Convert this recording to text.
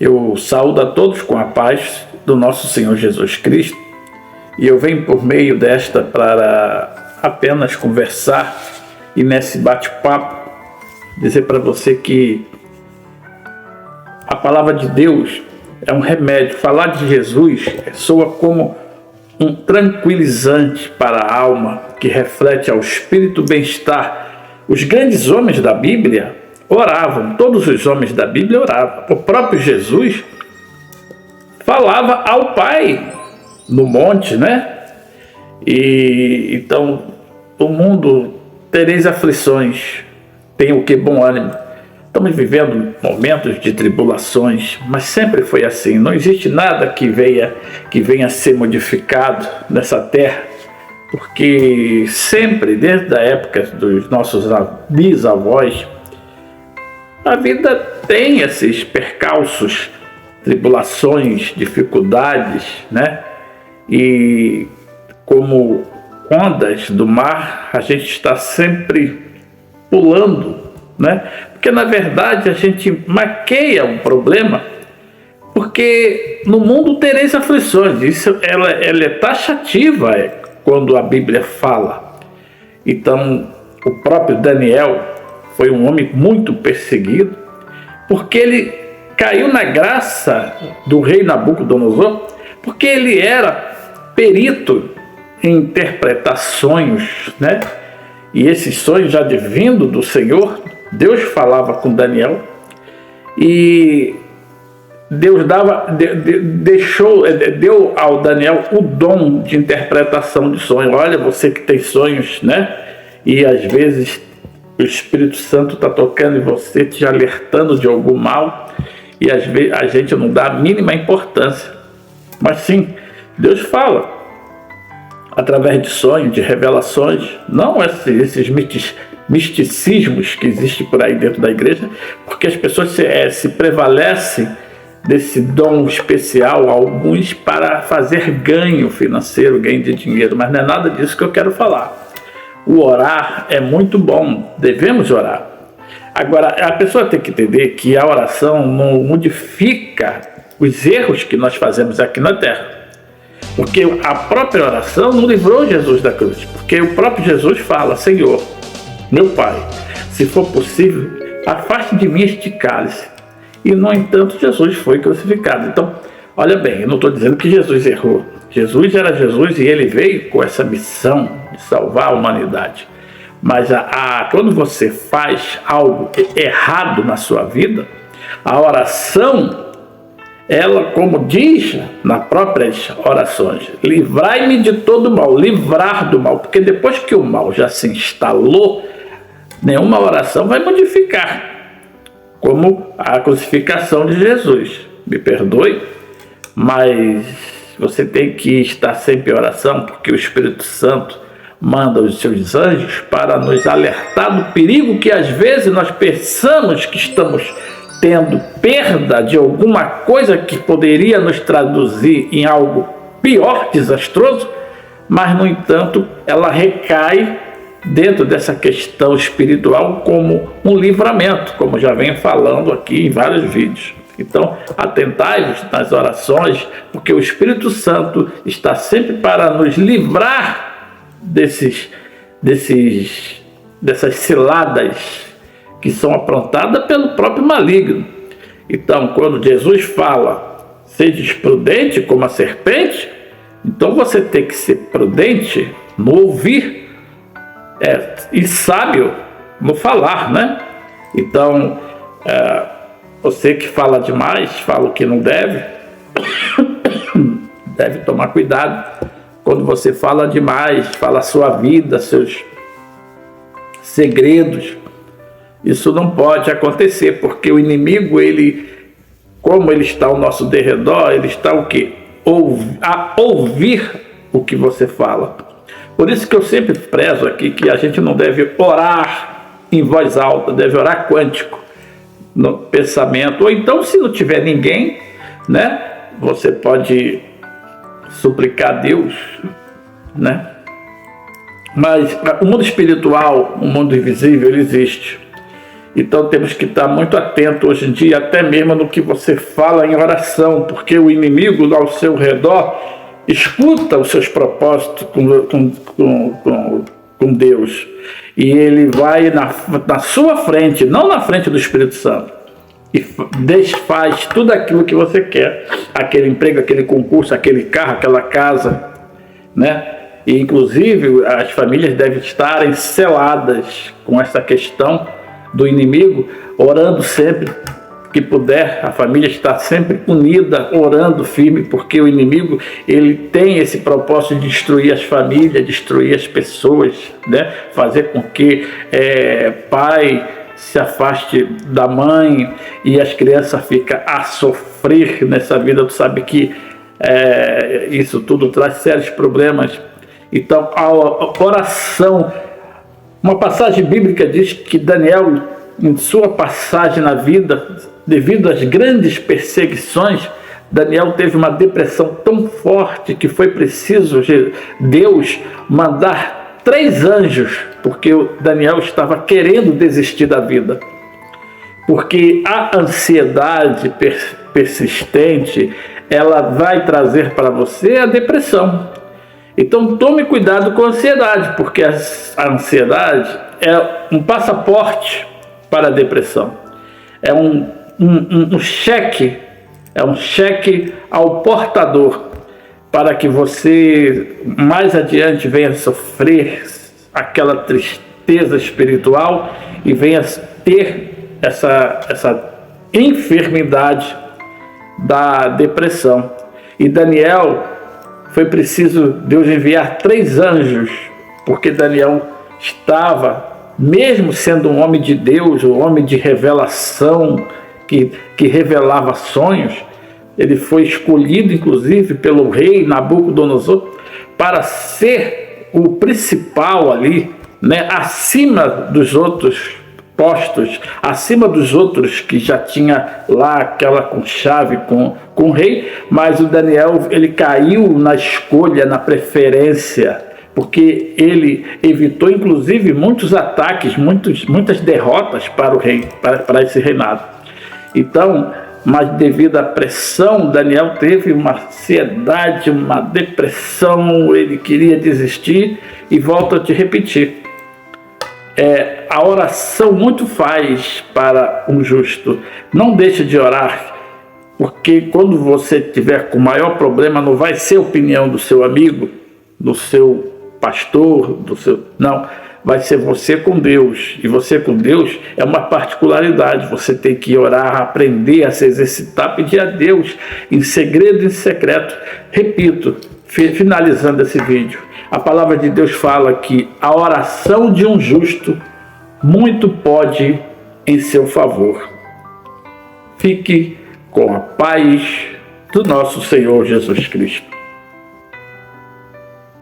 Eu saúdo a todos com a paz do nosso Senhor Jesus Cristo e eu venho por meio desta para apenas conversar e nesse bate-papo dizer para você que a palavra de Deus é um remédio. Falar de Jesus soa como um tranquilizante para a alma que reflete ao espírito bem-estar. Os grandes homens da Bíblia oravam, todos os homens da Bíblia oravam. O próprio Jesus falava ao Pai no monte, né? E então, o mundo tereis aflições, tem o que? Bom ânimo. Estamos vivendo momentos de tribulações, mas sempre foi assim. Não existe nada que venha a ser modificado nessa terra, porque sempre, desde a época dos nossos bisavós, a vida tem esses percalços, tribulações, dificuldades, né? E como ondas do mar, a gente está sempre pulando, né? Porque na verdade a gente maqueia um problema, porque no mundo tereis aflições. Isso ela é taxativa quando a Bíblia fala. Então, o próprio Daniel foi um homem muito perseguido, porque ele caiu na graça do rei Nabucodonosor, porque ele era perito em interpretar sonhos, né? E esses sonhos já vindo do Senhor, Deus falava com Daniel e Deus deu ao Daniel o dom de interpretação de sonhos. Olha, você que tem sonhos, né? E às vezes o Espírito Santo está tocando em você, te alertando de algum mal, e às vezes a gente não dá a mínima importância. Mas sim, Deus fala através de sonhos, de revelações, não esses misticismos que existem por aí dentro da igreja, porque as pessoas se prevalecem desse dom especial, alguns para fazer ganho financeiro, ganho de dinheiro, mas não é nada disso que eu quero falar. O orar é muito bom, devemos orar. Agora, a pessoa tem que entender que a oração não modifica os erros que nós fazemos aqui na terra. Porque a própria oração não livrou Jesus da cruz. Porque o próprio Jesus fala: Senhor, meu Pai, se for possível, afaste de mim este cálice. E, no entanto, Jesus foi crucificado. Então, olha bem, eu não estou dizendo que Jesus errou. Jesus era Jesus e ele veio com essa missão de salvar a humanidade. Mas quando você faz algo errado na sua vida, a oração, ela, como diz nas próprias orações, livrai-me de todo mal, livrar do mal, porque depois que o mal já se instalou, nenhuma oração vai modificar, como a crucificação de Jesus. Me perdoe, mas você tem que estar sempre em oração, porque o Espírito Santo manda os seus anjos para nos alertar do perigo que às vezes nós pensamos que estamos tendo perda de alguma coisa que poderia nos traduzir em algo pior, desastroso, mas no entanto ela recai dentro dessa questão espiritual como um livramento, como já venho falando aqui em vários vídeos. Então, atentai-vos nas orações, porque o Espírito Santo está sempre para nos livrar dessas ciladas que são aprontadas pelo próprio maligno. Então, quando Jesus fala, sedes prudente como a serpente, então você tem que ser prudente no ouvir e sábio no falar, né? Então, você que fala demais, fala o que não deve, deve tomar cuidado. Quando você fala demais, fala a sua vida, seus segredos, isso não pode acontecer, porque o inimigo, como ele está ao nosso derredor, ele está o quê? A ouvir o que você fala. Por isso que eu sempre prezo aqui que a gente não deve orar em voz alta, deve orar quântico, no pensamento. Ou então, se não tiver ninguém, né, você pode suplicar a Deus, né? Mas o mundo espiritual, o mundo invisível, ele existe. Então temos que estar muito atento hoje em dia, até mesmo no que você fala em oração, porque o inimigo ao seu redor escuta os seus propósitos com Deus. E ele vai na sua frente, não na frente do Espírito Santo, e desfaz tudo aquilo que você quer. Aquele emprego, aquele concurso, aquele carro, aquela casa, né? E inclusive as famílias devem estarem seladas com essa questão do inimigo, orando sempre que puder. A família está sempre unida, orando firme, porque o inimigo, ele tem esse propósito de destruir as famílias, destruir as pessoas, né? Fazer com que pai se afaste da mãe e as crianças ficam a sofrer nessa vida. Tu sabe que isso tudo traz sérios problemas. Então a oração, uma passagem bíblica diz que Daniel, em sua passagem na vida, devido às grandes perseguições, Daniel teve uma depressão tão forte que foi preciso Deus mandar 3 anjos, porque Daniel estava querendo desistir da vida. Porque a ansiedade persistente, ela vai trazer para você a depressão. Então tome cuidado com a ansiedade, porque a ansiedade é um passaporte para a depressão. É um cheque, ao portador, para que você mais adiante venha sofrer aquela tristeza espiritual e venha ter essa enfermidade da depressão. E Daniel, foi preciso Deus enviar 3 anjos, porque Daniel estava, mesmo sendo um homem de Deus, um homem de revelação, que revelava sonhos, ele foi escolhido inclusive pelo rei Nabucodonosor para ser o principal ali, né, acima dos outros postos, acima dos outros que já tinha lá aquela conchave com o rei. Mas o Daniel, ele caiu na escolha, na preferência, porque ele evitou inclusive muitos ataques, muitas derrotas para o rei, para esse reinado. Então, mas devido à pressão, Daniel teve uma ansiedade, uma depressão, ele queria desistir. E volto a te repetir, a oração muito faz para um justo. Não deixe de orar, porque quando você tiver com maior problema, não vai ser a opinião do seu amigo, do seu pastor, não, vai ser você com Deus. E você com Deus é uma particularidade. Você tem que orar, aprender a se exercitar, pedir a Deus em segredo e em secreto. Repito, finalizando esse vídeo, a palavra de Deus fala que a oração de um justo muito pode em seu favor. Fique com a paz do nosso Senhor Jesus Cristo.